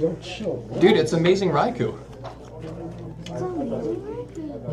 Yo, chill. What? Dude, it's Amazing Raikou.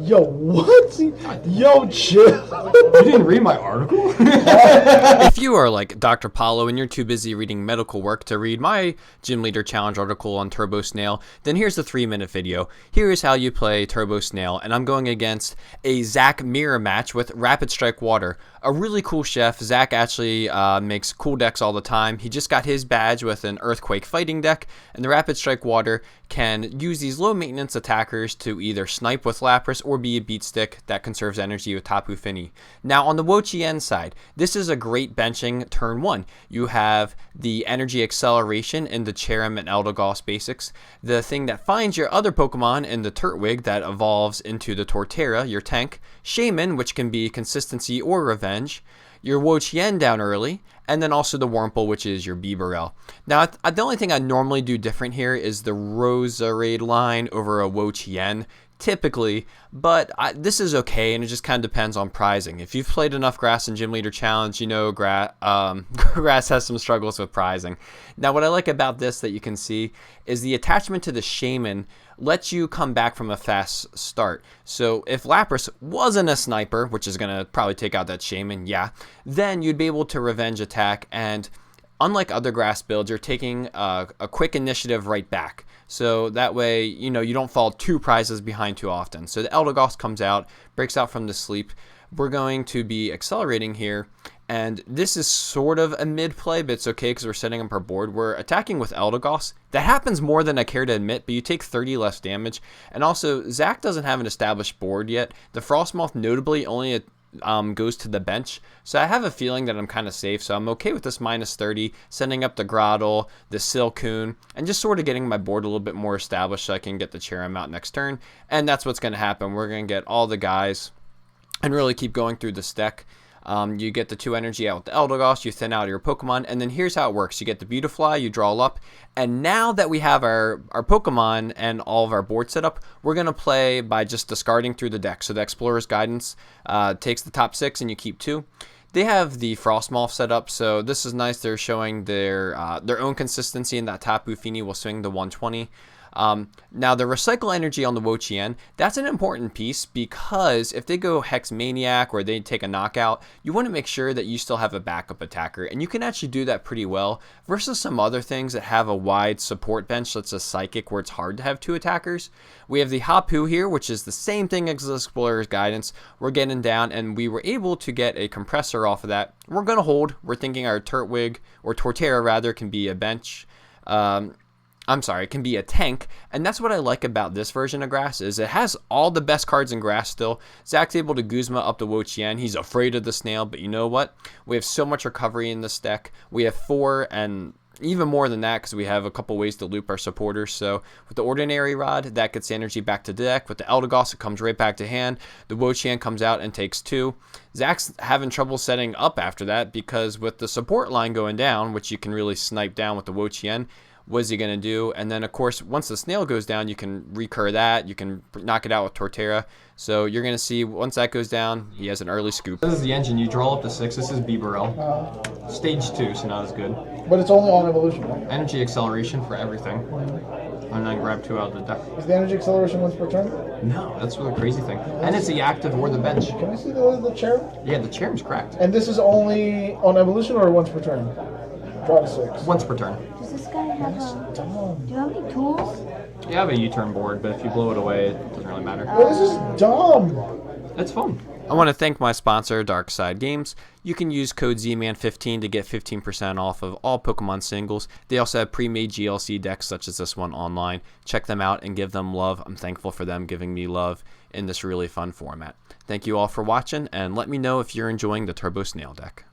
Yo, what? Yo, chill. You didn't read my article? If you are like Dr. Paulo and you're too busy reading medical work to read my Gym Leader Challenge article on Turbo Snail, then here's the 3-minute video. Here is how you play Turbo Snail, and I'm going against a Zach mirror match with Rapid Strike Water. A really cool chef. Zach actually makes cool decks all the time. He just got his badge with an Earthquake fighting deck, and the Rapid Strike Water can use these low maintenance attackers to either snipe with Lapras or be a beat stick that conserves energy with Tapu Fini. Now on the Wo-Chien side, this is a great benching turn 1. You have the energy acceleration in the Cherrim and Eldegoss basics, the thing that finds your other Pokemon in the Turtwig that evolves into the Torterra, your tank, Shaman, which can be consistency or revenge, your Wo-Chien down early, and then also the Wurmple, which is your Bibarel. Now, the only thing I normally do different here is the Roserade line over a Wo-Chien, typically, but this is okay, and it just kind of depends on prizing. If you've played enough Grass in Gym Leader Challenge, you know Grass has some struggles with prizing. Now, what I like about this that you can see is the attachment to the Shaman lets you come back from a fast start. So if Lapras wasn't a sniper, which is going to probably take out that Shaman, yeah, then you'd be able to revenge attack, and unlike other Grass builds, you're taking a quick initiative right back. So that way, you know, you don't fall 2 prizes behind too often. So the Eldegoss comes out, breaks out from the sleep. We're going to be accelerating here, and this is sort of a mid play, but it's okay because we're setting up our board. We're attacking with Eldegoss. That happens more than I care to admit, but you take 30 less damage. And also, Zach doesn't have an established board yet. The Frostmoth notably only goes to the bench, so I have a feeling that I'm kind of safe, so I'm okay with this minus 30, sending up the Groddle, the Silcoon, and just sort of getting my board a little bit more established so I can get the Cherrim out next turn, and that's what's going to happen. We're going to get all the guys and really keep going through this deck. You get the 2 energy out with the Eldegoss, you thin out your Pokemon, and then here's how it works. You get the Beautifly, you draw up, and now that we have our Pokemon and all of our board set up, we're going to play by just discarding through the deck. So the Explorer's Guidance takes the top 6 and you keep 2. They have the Frostmoth set up, so this is nice. They're showing their own consistency in that Tapu Fini will swing the 120. Now the recycle energy on the Wo-Chien, that's an important piece because if they go Hex Maniac or they take a knockout, you want to make sure that you still have a backup attacker, and you can actually do that pretty well versus some other things that have a wide support bench, such as Psychic, where it's hard to have 2 attackers. We have the Hapu here, which is the same thing as the Explorer's Guidance. We're getting down, and we were able to get a compressor off of that. We're going to hold. We're thinking our Turtwig, or Torterra rather, can be a bench. I'm sorry, it can be a tank, and that's what I like about this version of Grass, is it has all the best cards in Grass still. Zach's able to Guzma up the Wo-Chien. He's afraid of the Snail, but you know what? We have so much recovery in this deck. We have 4, and even more than that because we have a couple ways to loop our supporters. So with the Ordinary Rod, that gets energy back to deck. With the Eldegoss, it comes right back to hand. The Wo-Chien comes out and takes 2. Zach's having trouble setting up after that because with the support line going down, which you can really snipe down with the Wo-Chien, what is he going to do? And then, of course, once the Snail goes down, you can recur that. You can knock it out with Torterra. So you're going to see once that goes down, he has an early scoop. This is the engine. You draw up to 6. This is Bibarel. Stage 2, so not as good. But it's only on evolution, right? Energy acceleration for everything. And then grab 2 out of the deck. Is the energy acceleration once per turn? No, that's the crazy thing. And it's the active or the bench. Can we see the chair? Yeah, the Cherrim's cracked. And this is only on evolution or once per turn? Draw to 6. Once per turn. Does this guy have a... Do you have any tools? You have a U-turn board, but if you blow it away, it doesn't really matter. Well, this is dumb. It's fun. I want to thank my sponsor, Darkside Games. You can use code ZMAN15 to get 15% off of all Pokemon singles. They also have pre-made GLC decks such as this one online. Check them out and give them love. I'm thankful for them giving me love in this really fun format. Thank you all for watching, and let me know if you're enjoying the Turbo Snail deck.